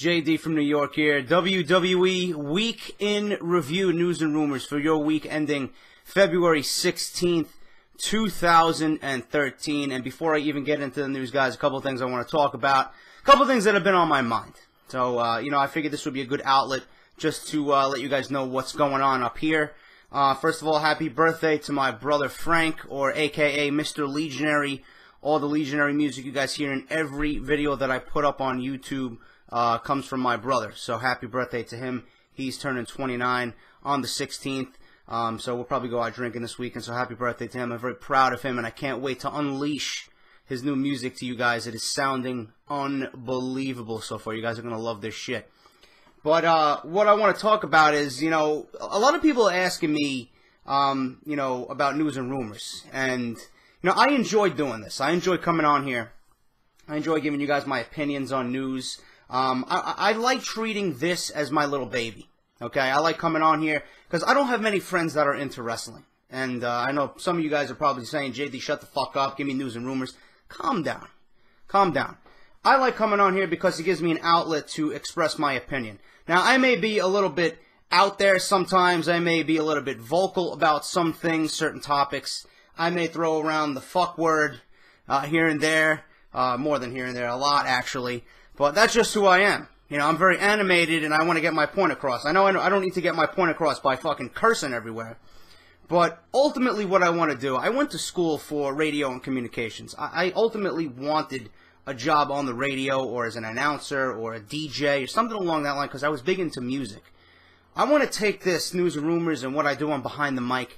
JD from New York here. WWE Week in Review News and Rumors for your week ending February 16th, 2013. And before I even get into the news, guys, a couple of things I want to talk about. A couple of things that have been on my mind. So, I figured this would be a good outlet just to let you guys know what's going on up here. First of all, happy birthday to my brother Frank, or a.k.a. Mr. Legionary. All the Legionary music you guys hear in every video that I put up on YouTube comes from my brother. So happy birthday to him. He's turning 29 on the 16th. So we'll probably go out drinking this weekend. So happy birthday to him. I'm very proud of him, and I can't wait to unleash his new music to you guys. It is sounding unbelievable so far. You guys are going to love this shit. But what I want to talk about is, a lot of people are asking me, about news and rumors. And, I enjoy doing this. I enjoy coming on here. I enjoy giving you guys my opinions on news. I like treating this as my little baby. Okay, I like coming on here because I don't have many friends that are into wrestling. And I know some of you guys are probably saying, JD, shut the fuck up, give me news and rumors. Calm down. Calm down. I like coming on here because it gives me an outlet to express my opinion. Now, I may be a little bit out there sometimes. I may be a little bit vocal about some things, certain topics. I may throw around the fuck word here and there. More than here and there, a lot actually. But that's just who I am. I'm very animated and I want to get my point across. I know I don't need to get my point across by fucking cursing everywhere. But ultimately what I want to do, I went to school for radio and communications. I ultimately wanted a job on the radio or as an announcer or a DJ or something along that line because I was big into music. I want to take this news and rumors and what I do on Behind the Mic.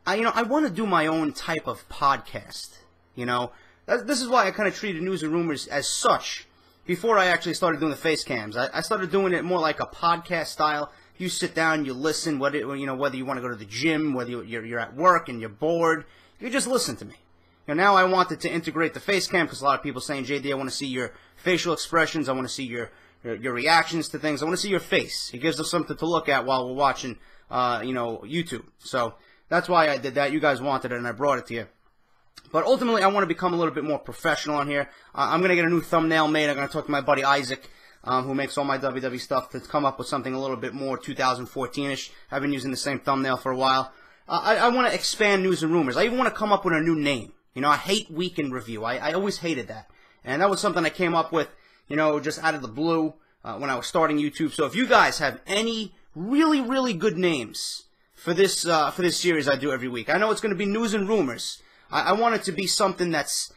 I want to do my own type of podcast. This is why I kind of treated news and rumors as such before I actually started doing the face cams. I started doing it more like a podcast style. You sit down, you listen, whether you want to go to the gym, whether you're at work and you're bored, you just listen to me. Now I wanted to integrate the face cam because a lot of people are saying, JD, I want to see your facial expressions. I want to see your reactions to things. I want to see your face. It gives us something to look at while we're watching, YouTube. So that's why I did that. You guys wanted it, and I brought it to you. But ultimately, I want to become a little bit more professional on here. I'm going to get a new thumbnail made. I'm going to talk to my buddy Issac, who makes all my WWE stuff, to come up with something a little bit more 2014-ish. I've been using the same thumbnail for a while. I want to expand news and rumors. I even want to come up with a new name. I hate Week in Review. I always hated that. And that was something I came up with, just out of the blue when I was starting YouTube. So if you guys have any really, really good names for this series I do every week, I know it's going to be news and rumors. I want it to be something that's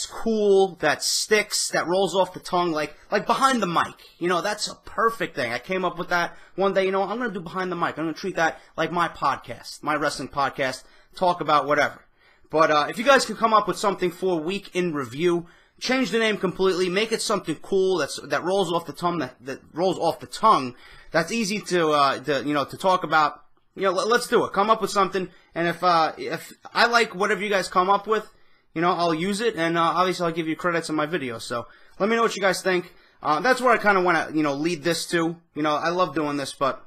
cool, that sticks, that rolls off the tongue, like Behind the Mic. That's a perfect thing. I came up with that one day. I'm going to do Behind the Mic. I'm going to treat that like my podcast, my wrestling podcast, talk about whatever. But if you guys can come up with something for Week in Review, change the name completely, make it something cool that rolls off the tongue, that rolls off the tongue, that's easy to talk about. Let's do it. Come up with something, and if I like whatever you guys come up with, I'll use it, and obviously I'll give you credits in my videos. So let me know what you guys think. That's where I kind of want to, lead this to. I love doing this, but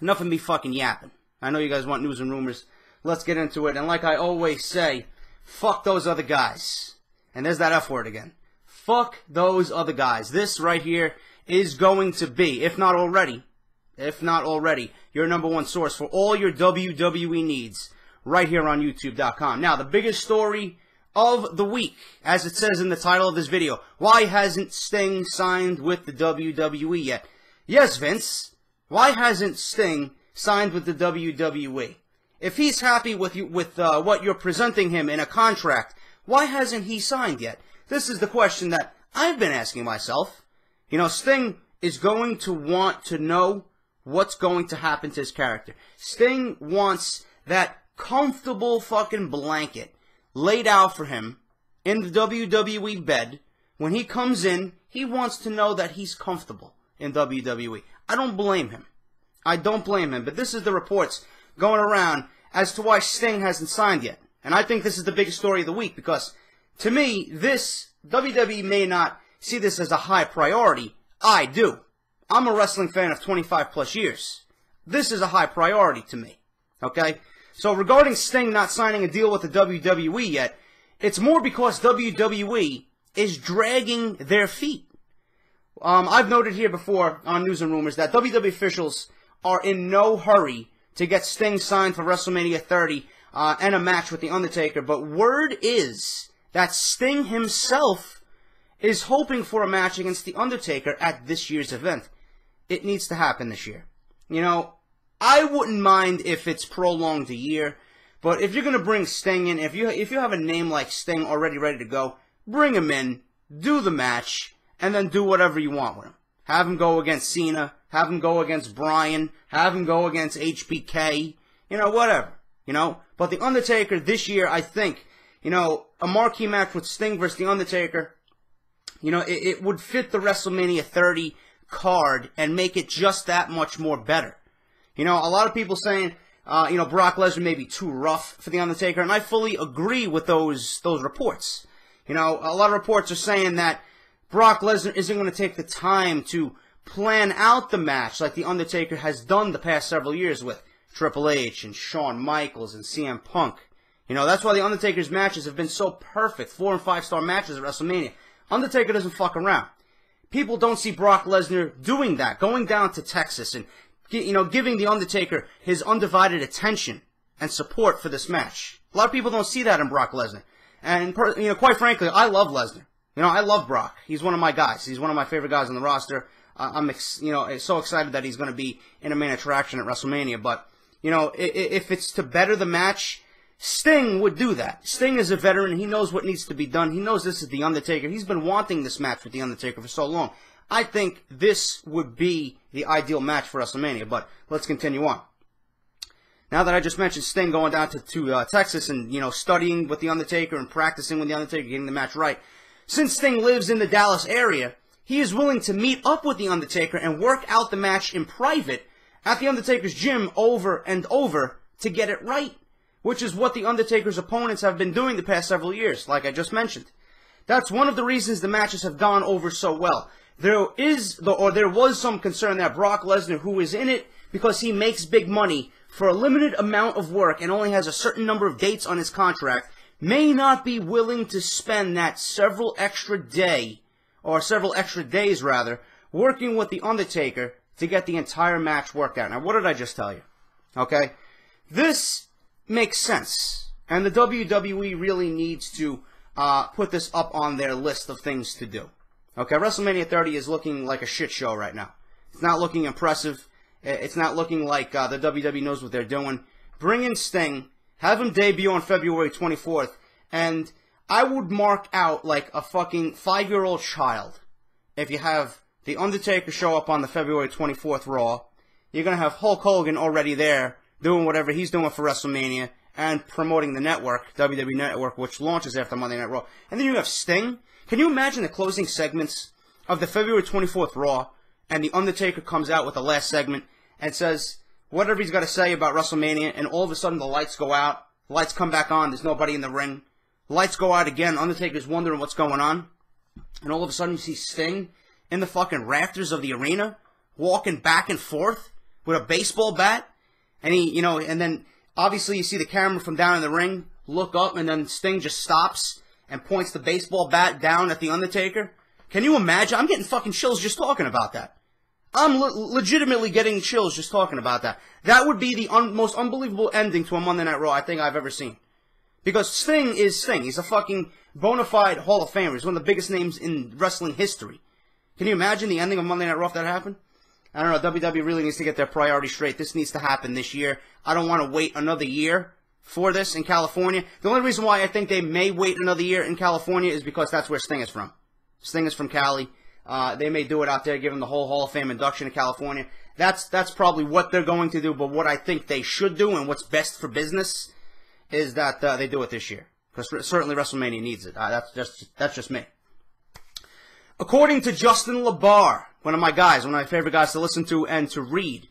enough of me fucking yapping. I know you guys want news and rumors. Let's get into it. And like I always say, fuck those other guys. And there's that F word again. Fuck those other guys. This right here is going to be, if not already, your #1 source for all your WWE needs right here on YouTube.com. Now, the biggest story of the week, as it says in the title of this video, why hasn't Sting signed with the WWE yet? Yes, Vince, why hasn't Sting signed with the WWE? If he's happy with what you're presenting him in a contract, why hasn't he signed yet? This is the question that I've been asking myself. Sting is going to want to know what's going to happen to his character. Sting wants that comfortable fucking blanket laid out for him in the WWE bed. When he comes in, he wants to know that he's comfortable in WWE. I don't blame him. I don't blame him. But this is the reports going around as to why Sting hasn't signed yet. And I think this is the biggest story of the week because, to me, WWE may not see this as a high priority. I do. I'm a wrestling fan of 25 plus years. This is a high priority to me. Okay? So regarding Sting not signing a deal with the WWE yet, it's more because WWE is dragging their feet. I've noted here before on News and Rumors that WWE officials are in no hurry to get Sting signed for WrestleMania 30 and a match with The Undertaker, but word is that Sting himself is hoping for a match against The Undertaker at this year's event. It needs to happen this year. You know, I wouldn't mind if it's prolonged a year, but if you're going to bring Sting in, if you have a name like Sting already ready to go, bring him in, do the match, and then do whatever you want with him. Have him go against Cena, have him go against Bryan, have him go against HBK, you know, whatever, you know. But The Undertaker this year, I think, you know, a marquee match with Sting versus The Undertaker, you know, it would fit the WrestleMania 30 card and make it just that much more better. You know, a lot of people saying, you know, Brock Lesnar may be too rough for The Undertaker, and I fully agree with those reports. You know, a lot of reports are saying that Brock Lesnar isn't going to take the time to plan out the match like The Undertaker has done the past several years with Triple H and Shawn Michaels and CM Punk. You know, that's why The Undertaker's matches have been so perfect, 4- and 5-star matches at WrestleMania. Undertaker doesn't fuck around. People don't see Brock Lesnar doing that, going down to Texas and, you know, giving The Undertaker his undivided attention and support for this match. A lot of people don't see that in Brock Lesnar. And, you know, quite frankly, I love Lesnar. You know, I love Brock. He's one of my guys. He's one of my favorite guys on the roster. I'm, you know, so excited that he's going to be in a main attraction at WrestleMania. But, you know, if it's to better the match, Sting would do that. Sting is a veteran. He knows what needs to be done. He knows this is The Undertaker. He's been wanting this match with The Undertaker for so long. I think this would be the ideal match for WrestleMania. But let's continue on. Now that I just mentioned Sting going down to Texas and, you know, studying with The Undertaker and practicing with The Undertaker, getting the match right, since Sting lives in the Dallas area, he is willing to meet up with The Undertaker and work out the match in private at The Undertaker's gym over and over to get it right, which is what The Undertaker's opponents have been doing the past several years, like I just mentioned. That's one of the reasons the matches have gone over so well. There was some concern that Brock Lesnar, who is in it because he makes big money for a limited amount of work and only has a certain number of dates on his contract, may not be willing to spend that several extra days, working with The Undertaker to get the entire match worked out. Now, what did I just tell you? Okay? This makes sense. And the WWE really needs to put this up on their list of things to do. Okay, WrestleMania 30 is looking like a shit show right now. It's not looking impressive. It's not looking like the WWE knows what they're doing. Bring in Sting. Have him debut on February 24th. And I would mark out like a fucking 5-year-old child if you have The Undertaker show up on the February 24th Raw. You're going to have Hulk Hogan already there doing whatever he's doing for WrestleMania and promoting the network, WWE Network, which launches after Monday Night Raw. And then you have Sting. Can you imagine the closing segments of the February 24th Raw and The Undertaker comes out with the last segment and says whatever he's got to say about WrestleMania, and all of a sudden the lights go out, the lights come back on, there's nobody in the ring, the lights go out again, Undertaker's wondering what's going on, and all of a sudden you see Sting in the fucking rafters of the arena, walking back and forth with a baseball bat, and he, you know, and then obviously you see the camera from down in the ring look up, and then Sting just stops and points the baseball bat down at The Undertaker. Can you imagine? I'm getting fucking chills just talking about that. I'm legitimately getting chills just talking about that. That would be the most unbelievable ending to a Monday Night Raw I think I've ever seen. Because Sting is Sting. He's a fucking bona fide Hall of Famer. He's one of the biggest names in wrestling history. Can you imagine the ending of Monday Night Raw if that happened? I don't know. WWE really needs to get their priorities straight. This needs to happen this year. I don't want to wait another year for this in California. The only reason why I think they may wait another year in California is because that's where Sting is from. Sting is from Cali. They may do it out there, give him the whole Hall of Fame induction in California. That's probably what they're going to do, but what I think they should do and what's best for business is that they do it this year. Because certainly WrestleMania needs it. That's just me. According to Justin LaBar, one of my guys, one of my favorite guys to listen to and to read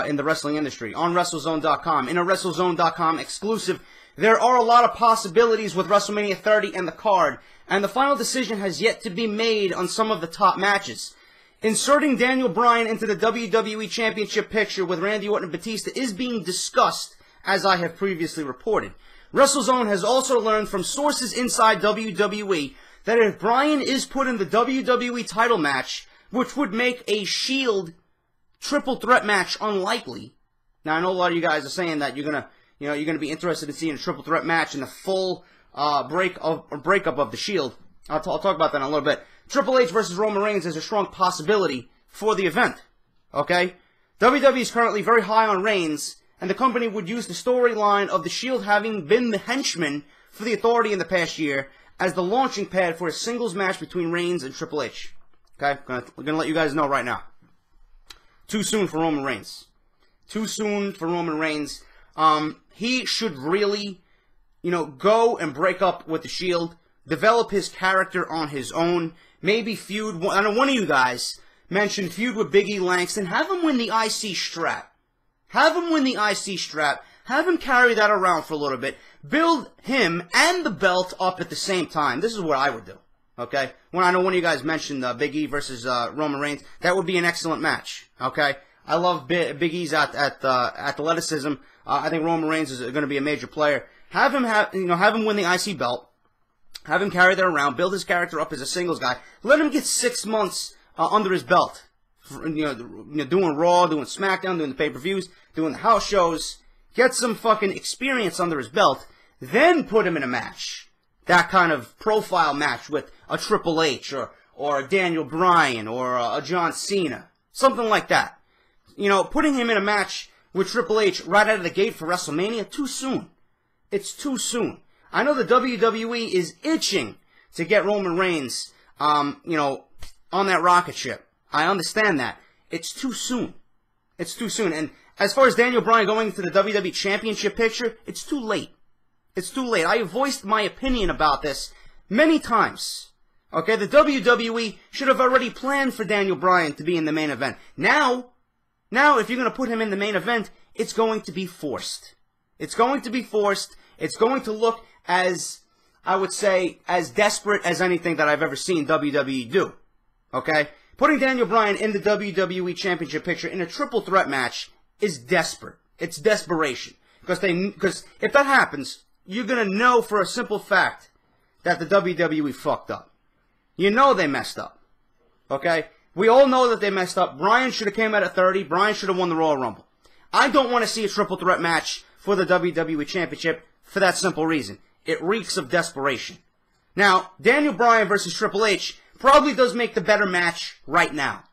in the wrestling industry, on WrestleZone.com, in a WrestleZone.com exclusive, there are a lot of possibilities with WrestleMania 30 and the card, and the final decision has yet to be made on some of the top matches. Inserting Daniel Bryan into the WWE Championship picture with Randy Orton and Batista is being discussed, as I have previously reported. WrestleZone has also learned from sources inside WWE that if Bryan is put in the WWE title match which would make a Shield triple threat match unlikely. Now, I know a lot of you guys are saying that you're gonna be interested in seeing a triple threat match in the full breakup of the Shield. I'll talk about that in a little bit. Triple H versus Roman Reigns is a strong possibility for the event. Okay? WWE is currently very high on Reigns, and the company would use the storyline of the Shield having been the henchman for the Authority in the past year as the launching pad for a singles match between Reigns and Triple H. Okay? I'm gonna let you guys know right now. Too soon for Roman Reigns. Too soon for Roman Reigns. He should really, go and break up with the Shield, develop his character on his own, maybe feud. I know one of you guys mentioned feud with Big E Langston. Have him win the IC strap. Have him win the IC strap. Have him carry that around for a little bit. Build him and the belt up at the same time. This is what I would do. Okay? When I know one of you guys mentioned Big E versus Roman Reigns, that would be an excellent match. Okay? I love Big E's athleticism. I think Roman Reigns is going to be a major player. Have him win the IC belt. Have him carry that around. Build his character up as a singles guy. Let him get 6 months under his belt. Doing Raw, doing SmackDown, doing the pay-per-views, doing the house shows. Get some fucking experience under his belt. Then put him in a match. That kind of profile match with a Triple H or a Daniel Bryan or a John Cena. Something like that. Putting him in a match with Triple H right out of the gate for WrestleMania, too soon. It's too soon. I know the WWE is itching to get Roman Reigns, on that rocket ship. I understand that. It's too soon. It's too soon. And as far as Daniel Bryan going into the WWE Championship picture, it's too late. It's too late. I have voiced my opinion about this many times. Okay, the WWE should have already planned for Daniel Bryan to be in the main event. Now, if you're going to put him in the main event, it's going to be forced. It's going to be forced. It's going to look as, I would say, as desperate as anything that I've ever seen WWE do. Okay? Putting Daniel Bryan in the WWE Championship picture in a triple threat match is desperate. It's desperation. Because if that happens, you're going to know for a simple fact that the WWE fucked up. You know they messed up. Okay? We all know that they messed up. Bryan should have came out at 30. Bryan should have won the Royal Rumble. I don't want to see a triple threat match for the WWE Championship for that simple reason. It reeks of desperation. Now, Daniel Bryan versus Triple H probably does make the better match right now.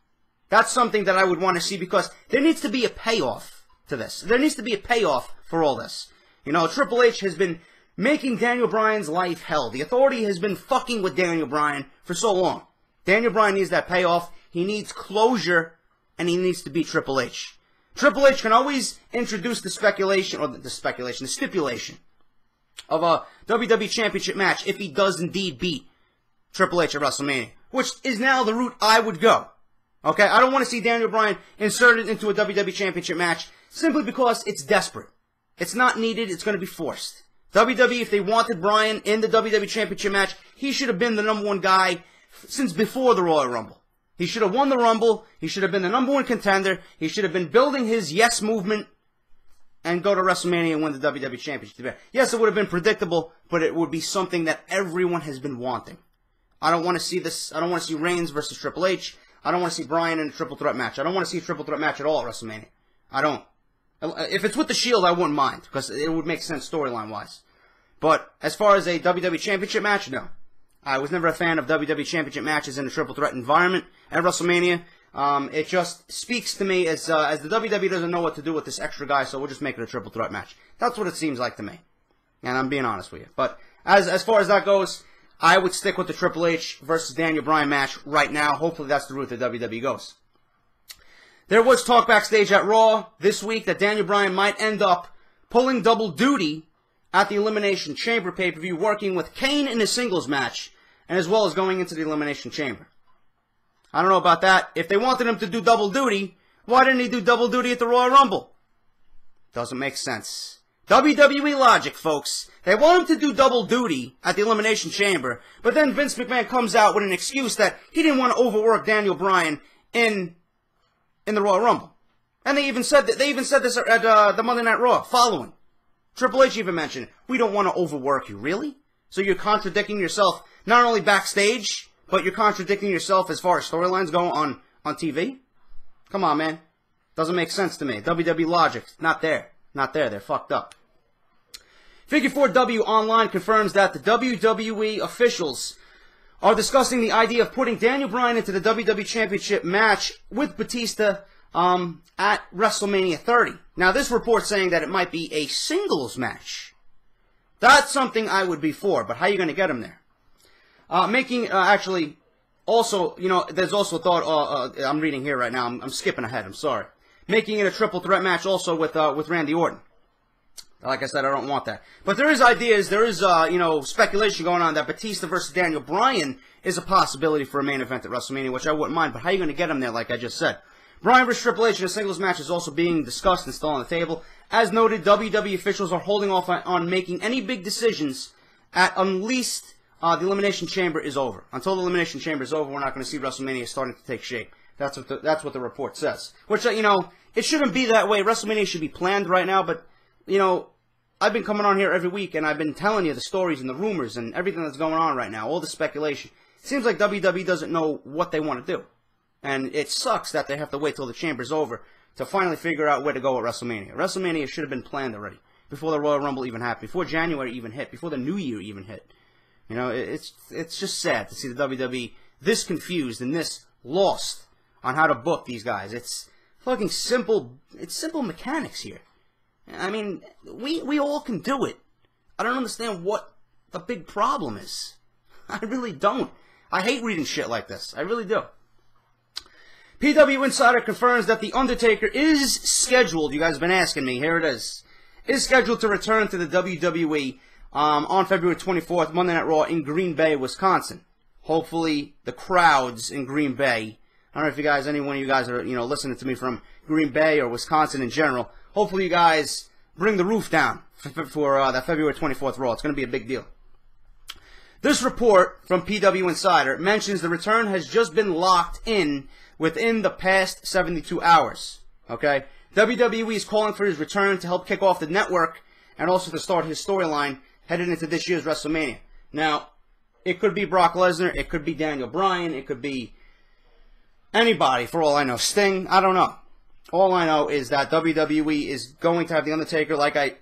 That's something that I would want to see because there needs to be a payoff to this. There needs to be a payoff for all this. Triple H has been making Daniel Bryan's life hell. The Authority has been fucking with Daniel Bryan for so long. Daniel Bryan needs that payoff. He needs closure, and he needs to beat Triple H. Triple H can always introduce the stipulation of a WWE Championship match if he does indeed beat Triple H at WrestleMania, which is now the route I would go. Okay, I don't want to see Daniel Bryan inserted into a WWE Championship match simply because it's desperate. It's not needed. It's going to be forced. WWE, if they wanted Bryan in the WWE Championship match, he should have been the #1 guy since before the Royal Rumble. He should have won the Rumble. He should have been the #1 contender. He should have been building his yes movement and go to WrestleMania and win the WWE Championship. Yes, it would have been predictable, but it would be something that everyone has been wanting. I don't want to see this. I don't want to see Reigns versus Triple H. I don't want to see Bryan in a triple threat match. I don't want to see a triple threat match at all at WrestleMania. I don't. If it's with the Shield, I wouldn't mind because it would make sense storyline-wise. But as far as a WWE Championship match, no. I was never a fan of WWE Championship matches in a triple threat environment at WrestleMania. It just speaks to me as the WWE doesn't know what to do with this extra guy, so we'll just make it a triple threat match. That's what it seems like to me. And I'm being honest with you. But as far as that goes, I would stick with the Triple H versus Daniel Bryan match right now. Hopefully that's the route that WWE goes. There was talk backstage at Raw this week that Daniel Bryan might end up pulling double duty at the Elimination Chamber pay-per-view, working with Kane in a singles match, and as well as going into the Elimination Chamber. I don't know about that. If they wanted him to do double duty, why didn't he do double duty at the Royal Rumble? Doesn't make sense. WWE logic, folks. They want him to do double duty at the Elimination Chamber, but then Vince McMahon comes out with an excuse that he didn't want to overwork Daniel Bryan in the Royal Rumble. And they even said this at the Monday Night Raw following. Triple H even mentioned, we don't want to overwork you. Really? So you're contradicting yourself not only backstage, but you're contradicting yourself as far as storylines go on on TV? Come on, man. Doesn't make sense to me. WWE logic, not there. Not there. They're fucked up. Figure 4W Online confirms that the WWE officials are discussing the idea of putting Daniel Bryan into the WWE Championship match with Batista at WrestleMania 30. Now, this report's saying that it might be a singles match. That's something I would be for, but how are you going to get him there? Actually, also, you know, there's also thought, I'm reading here right now, I'm skipping ahead, I'm sorry. Making it a triple threat match also with Randy Orton. Like I said, I don't want that. But there is ideas, there is, you know, speculation going on that Batista versus Daniel Bryan is a possibility for a main event at WrestleMania, which I wouldn't mind. But how are you going to get him there, like I just said? Bryan versus Triple H in a singles match is also being discussed and still on the table. As noted, WWE officials are holding off on making any big decisions unless the Elimination Chamber is over. Until the Elimination Chamber is over, we're not going to see WrestleMania starting to take shape. That's what the report says. Which, you know, it shouldn't be that way. WrestleMania should be planned right now, but you know, I've been coming on here every week, and I've been telling you the stories and the rumors and everything that's going on right now, all the speculation. It seems like WWE doesn't know what they want to do. And it sucks that they have to wait till the chamber's over to finally figure out where to go at WrestleMania. WrestleMania should have been planned already, before the Royal Rumble even happened, before January even hit, before the New Year even hit. You know, it's just sad to see the WWE this confused and this lost on how to book these guys. It's fucking simple. It's simple mechanics here. I mean, we all can do it. I don't understand what the big problem is. I really don't. I hate reading shit like this. I really do. PW Insider confirms that The Undertaker is scheduled, you guys have been asking me, here it is scheduled to return to the WWE on February 24th, Monday Night Raw in Green Bay, Wisconsin. Hopefully, the crowds in Green Bay, I don't know if you guys, any one of you guys are, you know, listening to me from Green Bay or Wisconsin in general, hopefully you guys bring the roof down for that February 24th Raw. It's going to be a big deal. This report from PW Insider mentions the return has just been locked in within the past 72 hours. Okay? WWE is calling for his return to help kick off the network and also to start his storyline headed into this year's WrestleMania. Now, it could be Brock Lesnar, it could be Daniel Bryan, it could be anybody for all I know. Sting, I don't know. All I know is that WWE is going to have The Undertaker, like I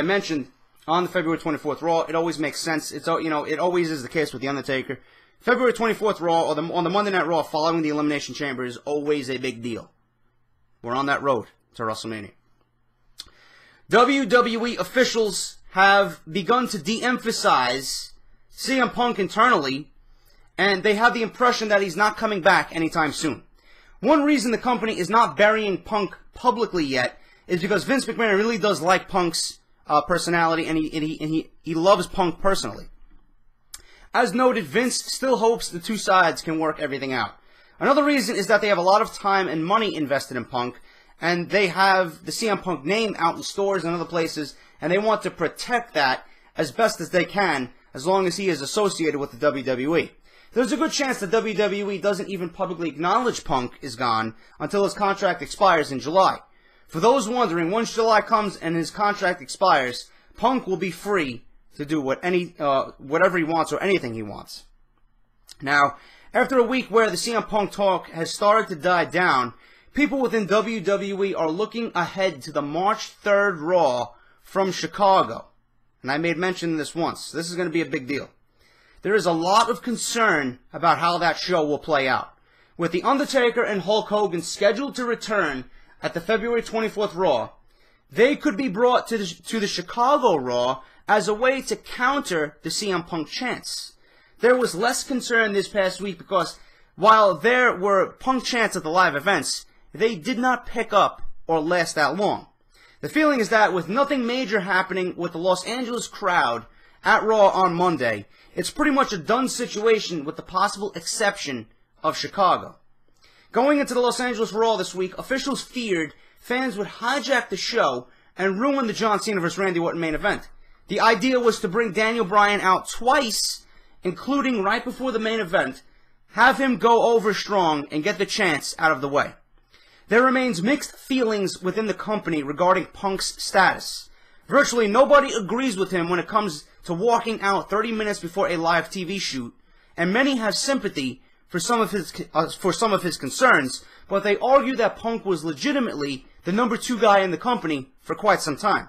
mentioned on the February 24th Raw. It always makes sense. It's, you know, it always is the case with The Undertaker. February 24th Raw, or on the Monday Night Raw following the Elimination Chamber, is always a big deal. We're on that road to WrestleMania. WWE officials have begun to de-emphasize CM Punk internally, and they have the impression that he's not coming back anytime soon. One reason the company is not burying Punk publicly yet is because Vince McMahon really does like Punk's personality, and he loves Punk personally. As noted, Vince still hopes the two sides can work everything out. Another reason is that they have a lot of time and money invested in Punk, and they have the CM Punk name out in stores and other places, and they want to protect that as best as they can, as long as he is associated with the WWE. There's a good chance that WWE doesn't even publicly acknowledge Punk is gone until his contract expires in July. For those wondering, once July comes and his contract expires, Punk will be free to do whatever he wants or anything he wants. Now, after a week where the CM Punk talk has started to die down, people within WWE are looking ahead to the March 3rd Raw from Chicago. And I made mention of this once. This is going to be a big deal. There is a lot of concern about how that show will play out. With The Undertaker and Hulk Hogan scheduled to return at the February 24th Raw, they could be brought to the Chicago Raw as a way to counter the CM Punk chants. There was less concern this past week because while there were Punk chants at the live events, they did not pick up or last that long. The feeling is that with nothing major happening with the Los Angeles crowd at Raw on Monday, it's pretty much a done situation with the possible exception of Chicago. Going into the Los Angeles Raw this week, officials feared fans would hijack the show and ruin the John Cena vs. Randy Orton main event. The idea was to bring Daniel Bryan out twice, including right before the main event, have him go over strong and get the chance out of the way. There remains mixed feelings within the company regarding Punk's status. Virtually nobody agrees with him when it comes to walking out 30 minutes before a live TV shoot, and many have sympathy for some of his concerns, but they argue that Punk was legitimately the number 2 guy in the company for quite some time.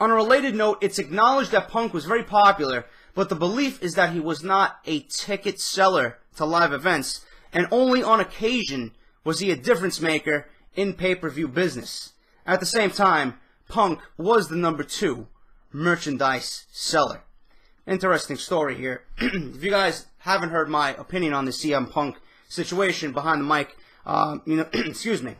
On a related note, it's acknowledged that Punk was very popular, but the belief is that he was not a ticket seller to live events, and only on occasion was he a difference maker in pay-per-view business. At the same time, Punk was the number 2 merchandise seller. Interesting story here. If you guys haven't heard my opinion on the CM Punk situation behind the mic, excuse me,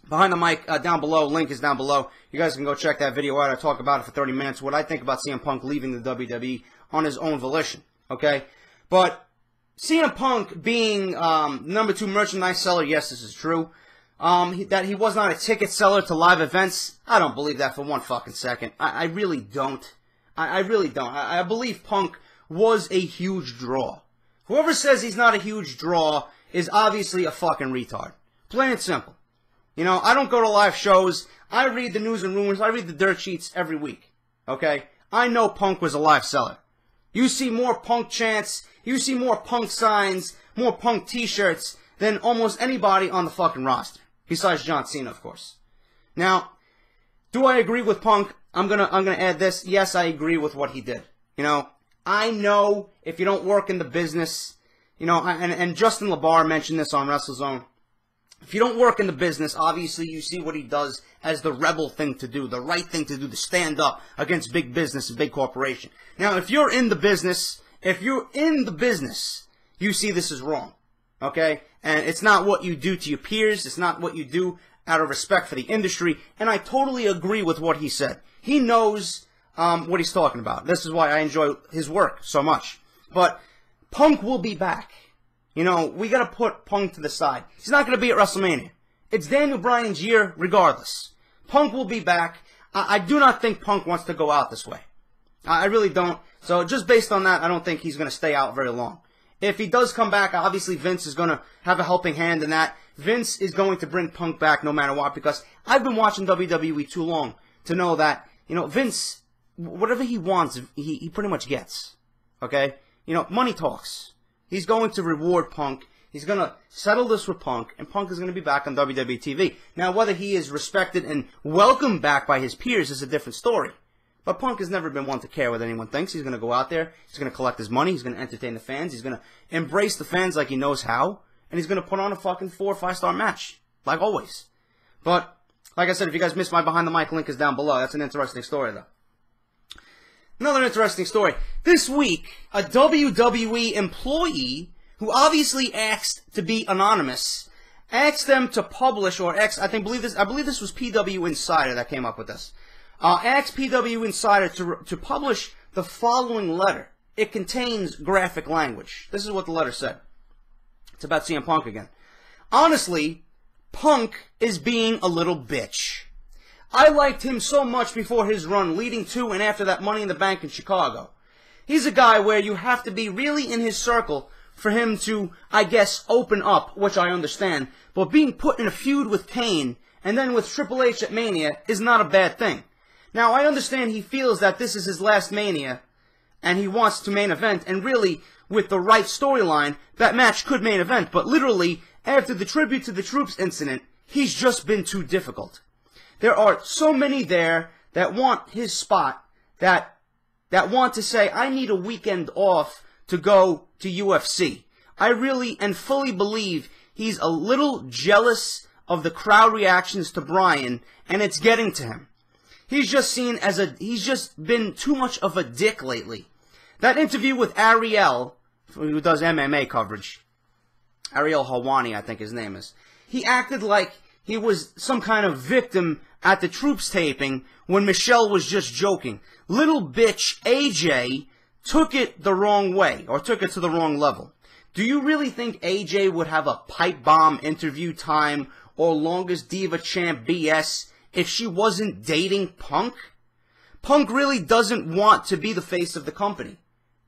behind the mic down below, link is down below. You guys can go check that video out. I talk about it for 30 minutes, what I think about CM Punk leaving the WWE on his own volition, okay? But CM Punk being number 2 merchandise seller, yes, this is true. That he was not a ticket seller to live events, I don't believe that for one fucking second. I really don't. I really don't. I believe Punk was a huge draw. Whoever says he's not a huge draw is obviously a fucking retard. Plain and simple. You know, I don't go to live shows. I read the news and rumors. I read the dirt sheets every week. Okay? I know Punk was a live seller. You see more Punk chants, you see more Punk signs, more Punk t-shirts than almost anybody on the fucking roster. Besides John Cena, of course. Now, do I agree with Punk? I'm gonna add this. Yes, I agree with what he did. You know, I know if you don't work in the business, you know, and Justin LaBar mentioned this on WrestleZone. If you don't work in the business, obviously you see what he does as the rebel thing to do, the right thing to do, to stand up against big business and big corporation. Now, if you're in the business, you see this is wrong. Okay? And it's not what you do to your peers. It's not what you do out of respect for the industry. And I totally agree with what he said. He knows what he's talking about. This is why I enjoy his work so much. But Punk will be back. You know, we got to put Punk to the side. He's not going to be at WrestleMania. It's Daniel Bryan's year regardless. Punk will be back. I do not think Punk wants to go out this way. I really don't. So just based on that, I don't think he's going to stay out very long. If he does come back, obviously Vince is going to have a helping hand in that. Vince is going to bring Punk back no matter what, because I've been watching WWE too long to know that, you know, Vince, whatever he wants, he pretty much gets. Okay? You know, money talks. He's going to reward Punk. He's going to settle this with Punk, and Punk is going to be back on WWE TV. Now, whether he is respected and welcomed back by his peers is a different story. But Punk has never been one to care what anyone thinks. He's going to go out there. He's going to collect his money. He's going to entertain the fans. He's going to embrace the fans like he knows how. And he's going to put on a fucking 4 or 5 star match. Like always. But, like I said, if you guys missed my Behind the Mic, link is down below. That's an interesting story, though. Another interesting story. This week, a WWE employee, who obviously asked to be anonymous, asked them to publish, or I believe this was PW Insider that came up with this. Asked PW Insider to publish the following letter. It contains graphic language. This is what the letter said. It's about CM Punk again. Honestly, Punk is being a little bitch. I liked him so much before his run leading to and after that Money in the Bank in Chicago. He's a guy where you have to be really in his circle for him to, I guess, open up, which I understand. But being put in a feud with Kane and then with Triple H at Mania is not a bad thing. Now, I understand he feels that this is his last Mania, and he wants to main event, and really, with the right storyline, that match could main event, but literally, after the Tribute to the Troops incident, he's just been too difficult. There are so many there that want his spot, that want to say, I need a weekend off to go to UFC. I really and fully believe he's a little jealous of the crowd reactions to Bryan, and it's getting to him. He's just been too much of a dick lately. That interview with Ariel, who does MMA coverage, Ariel Helwani, I think his name is, he acted like he was some kind of victim at the Troops taping when Michelle was just joking. Little bitch AJ took it the wrong way, or took it to the wrong level. Do you really think AJ would have a pipe bomb interview time or longest diva champ BS if she wasn't dating Punk? Punk really doesn't want to be the face of the company.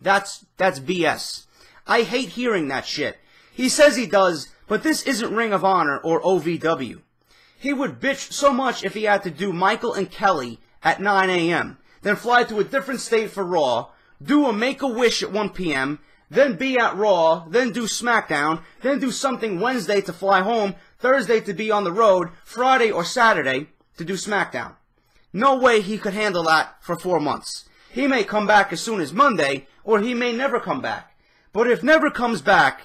That's BS. I hate hearing that shit. He says he does, but this isn't Ring of Honor or OVW. He would bitch so much if he had to do Michael and Kelly at 9 a.m., then fly to a different state for Raw, do a Make-A-Wish at 1 p.m., then be at Raw, then do SmackDown, then do something Wednesday to fly home, Thursday to be on the road, Friday or Saturday to do SmackDown. No way he could handle that for 4 months. He may come back as soon as Monday, or he may never come back. But if he never comes back,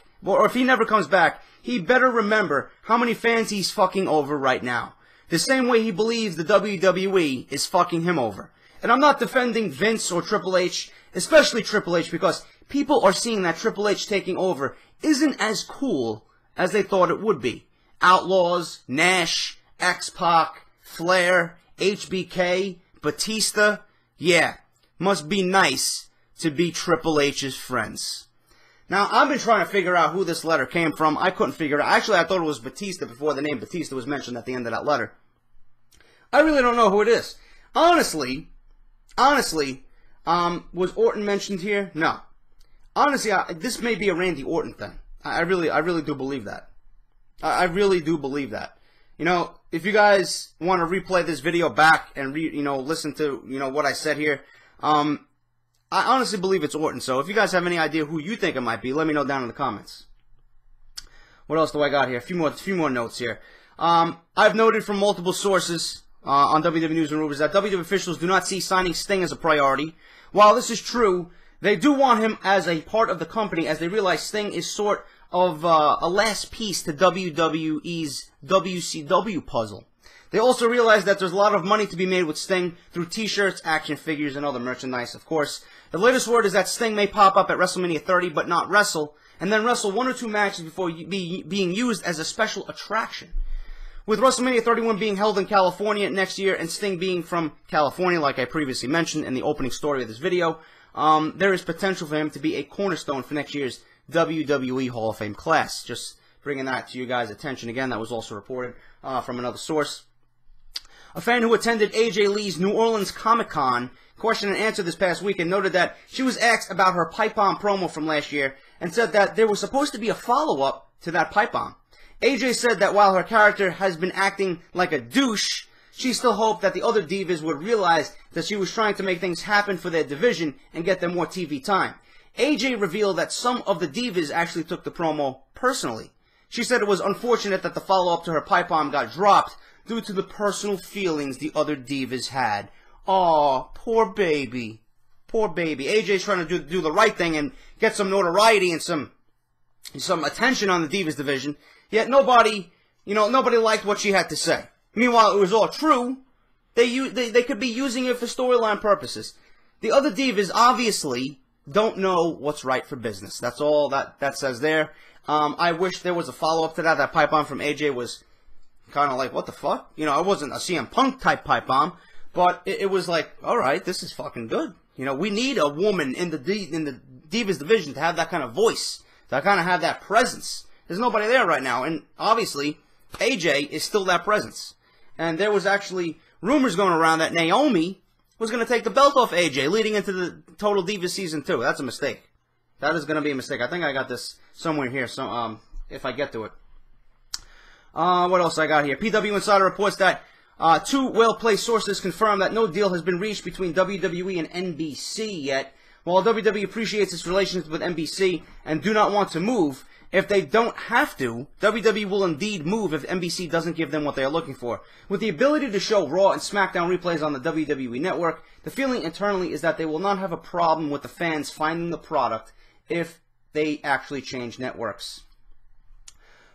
he better remember how many fans he's fucking over right now. The same way he believes the WWE is fucking him over. And I'm not defending Vince or Triple H, especially Triple H, because people are seeing that Triple H taking over isn't as cool as they thought it would be. Outlaws, Nash, X-Pac, Flair, HBK, Batista, yeah, must be nice to be Triple H's friends. Now, I've been trying to figure out who this letter came from. I couldn't figure it out. Actually, I thought it was Batista before the name Batista was mentioned at the end of that letter. I really don't know who it is. Honestly, was Orton mentioned here? No. Honestly, this may be a Randy Orton thing. I really do believe that. I really do believe that. You know, if you guys want to replay this video back and listen to what I said here, I honestly believe it's Orton. So if you guys have any idea who you think it might be, let me know down in the comments. What else do I got here? A few more notes here. I've noted from multiple sources on WWE News Rumors that WWE officials do not see signing Sting as a priority. While this is true, they do want him as a part of the company, as they realize Sting is sort of a last piece to WWE's WCW puzzle. They also realize that there's a lot of money to be made with Sting through t-shirts, action figures, and other merchandise, of course. The latest word is that Sting may pop up at WrestleMania 30, but not wrestle, and then wrestle 1 or 2 matches before being used as a special attraction. With WrestleMania 31 being held in California next year, and Sting being from California, like I previously mentioned in the opening story of this video, there is potential for him to be a cornerstone for next year's WWE Hall of Fame class. Just bringing that to you guys' attention again. That was also reported from another source. A fan who attended AJ Lee's New Orleans Comic-Con questioned and answered this past week and noted that she was asked about her pipe bomb promo from last year and said that there was supposed to be a follow-up to that pipe bomb. AJ said that while her character has been acting like a douche, she still hoped that the other divas would realize that she was trying to make things happen for their division and get them more TV time. AJ revealed that some of the divas actually took the promo personally. She said it was unfortunate that the follow-up to her pipe bomb got dropped due to the personal feelings the other divas had. Aw, poor baby. Poor baby. AJ's trying to do the right thing and get some notoriety and some attention on the Divas division. Yet nobody liked what she had to say. Meanwhile, it was all true. They could be using it for storyline purposes. The other divas obviously don't know what's right for business. That's all that says there. I wish there was a follow-up to that. That pipe bomb from AJ was kind of like, what the fuck? You know, it wasn't a CM Punk type pipe bomb, but it was like, all right, this is fucking good. You know, we need a woman in the Divas division to have that kind of voice, to kind of have that presence. There's nobody there right now, and obviously AJ is still that presence. And there was actually rumors going around that Naomi was going to take the belt off AJ leading into the Total Divas Season 2. That's a mistake. That is going to be a mistake. I think I got this somewhere here, so if I get to it. What else I got here? PW Insider reports that 2 well-placed sources confirm that no deal has been reached between WWE and NBC yet. While WWE appreciates its relations with NBC and do not want to move, if they don't have to, WWE will indeed move if NBC doesn't give them what they are looking for. With the ability to show Raw and SmackDown replays on the WWE Network, the feeling internally is that they will not have a problem with the fans finding the product if they actually change networks.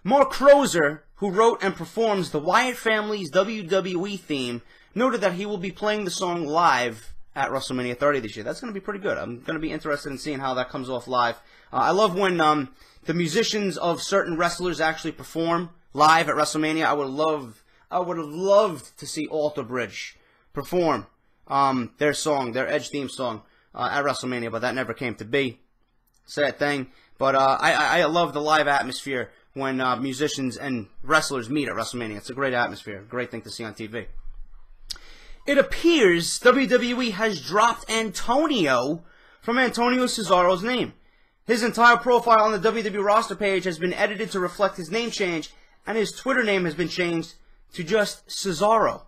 Mark Crozer, who wrote and performs the Wyatt family's WWE theme, noted that he will be playing the song live at WrestleMania 30 this year. That's going to be pretty good. I'm going to be interested in seeing how that comes off live. I love when the musicians of certain wrestlers actually perform live at WrestleMania. I would have loved to see Alter Bridge perform their song, their Edge theme song at WrestleMania, but that never came to be. Sad thing. But I love the live atmosphere when musicians and wrestlers meet at WrestleMania. It's a great atmosphere. Great thing to see on TV. It appears WWE has dropped Antonio from Antonio Cesaro's name. His entire profile on the WWE roster page has been edited to reflect his name change, and his Twitter name has been changed to just Cesaro.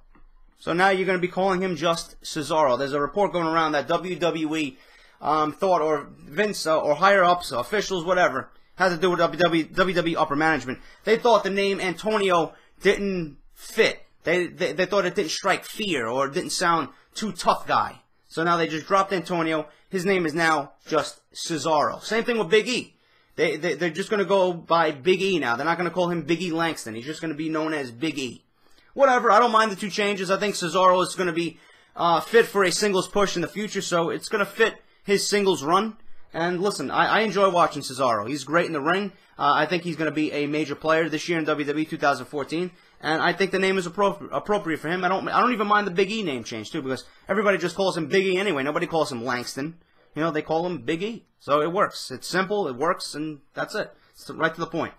So now you're going to be calling him just Cesaro. There's a report going around that WWE thought, or Vince or higher-ups, officials, whatever, had to do with WWE upper management. They thought the name Antonio didn't fit. They thought it didn't strike fear or it didn't sound too tough guy. So now they just dropped Antonio. His name is now just Cesaro. Same thing with Big E. They're just going to go by Big E now. They're not going to call him Big E Langston. He's just going to be known as Big E. Whatever, I don't mind the two changes. I think Cesaro is going to be fit for a singles push in the future, so it's going to fit his singles run. And listen, I enjoy watching Cesaro. He's great in the ring. I think he's going to be a major player this year in WWE 2014. And I think the name is appropriate for him. I don't even mind the Big E name change, too, because everybody just calls him Big E anyway. Nobody calls him Langston. You know, they call him Big E. So it works. It's simple, it works, and that's it. It's right to the point.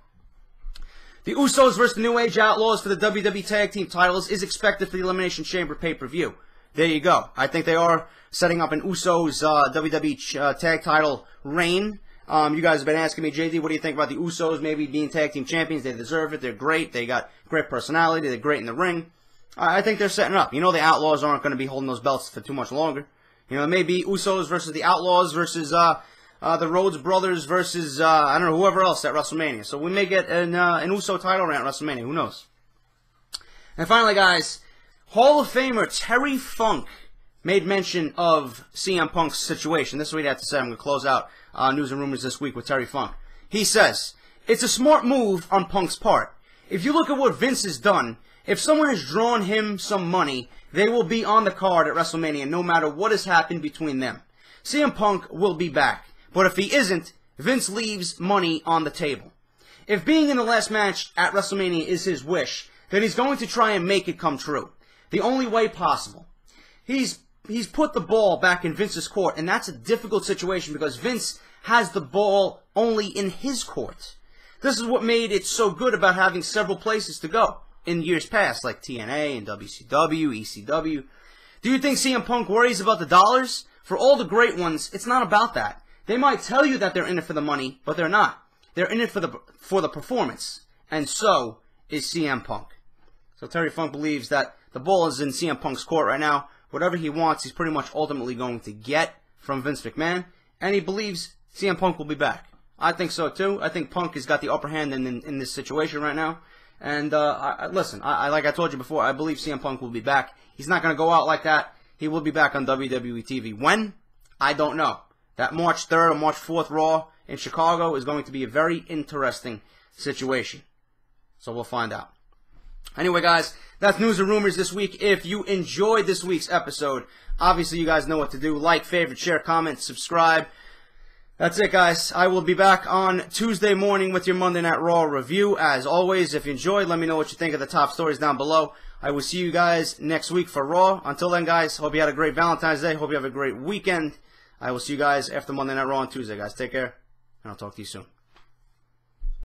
The Usos versus the New Age Outlaws for the WWE Tag Team titles is expected for the Elimination Chamber pay-per-view. There you go. I think they are setting up an Usos WWE Tag Title reign. You guys have been asking me, JD, what do you think about the Usos maybe being Tag Team Champions? They deserve it. They're great. They got great personality. They're great in the ring. I think they're setting up. You know the Outlaws aren't going to be holding those belts for too much longer. You know, it may be Usos versus the Outlaws versus the Rhodes Brothers versus, I don't know, whoever else at WrestleMania. So we may get an Uso title reign at WrestleMania. Who knows? And finally, guys, Hall of Famer Terry Funk made mention of CM Punk's situation. This is what he had to say. I'm going to close out News and Rumors this week with Terry Funk. He says, "It's a smart move on Punk's part. If you look at what Vince has done, if someone has drawn him some money, they will be on the card at WrestleMania no matter what has happened between them. CM Punk will be back. But if he isn't, Vince leaves money on the table. If being in the last match at WrestleMania is his wish, then he's going to try and make it come true. The only way possible. He's put the ball back in Vince's court, and that's a difficult situation because Vince has the ball only in his court. This is what made it so good about having several places to go in years past, like TNA and WCW, ECW. Do you think CM Punk worries about the dollars? For all the great ones, it's not about that. They might tell you that they're in it for the money, but they're not. They're in it for the performance, and so is CM Punk." So Terry Funk believes that the ball is in CM Punk's court right now. Whatever he wants, he's pretty much ultimately going to get from Vince McMahon, and he believes CM Punk will be back. I think so too. I think Punk has got the upper hand in this situation right now. And listen, like I told you before, I believe CM Punk will be back. He's not going to go out like that. He will be back on WWE TV. When? I don't know. That March 3rd or March 4th Raw in Chicago is going to be a very interesting situation. So we'll find out. Anyway, guys, that's News and Rumors this week. If you enjoyed this week's episode, obviously you guys know what to do. Like, favorite, share, comment, subscribe. That's it, guys. I will be back on Tuesday morning with your Monday Night Raw review. As always, if you enjoyed, let me know what you think of the top stories down below. I will see you guys next week for Raw. Until then, guys, hope you had a great Valentine's Day. Hope you have a great weekend. I will see you guys after Monday Night Raw on Tuesday, guys. Take care, and I'll talk to you soon.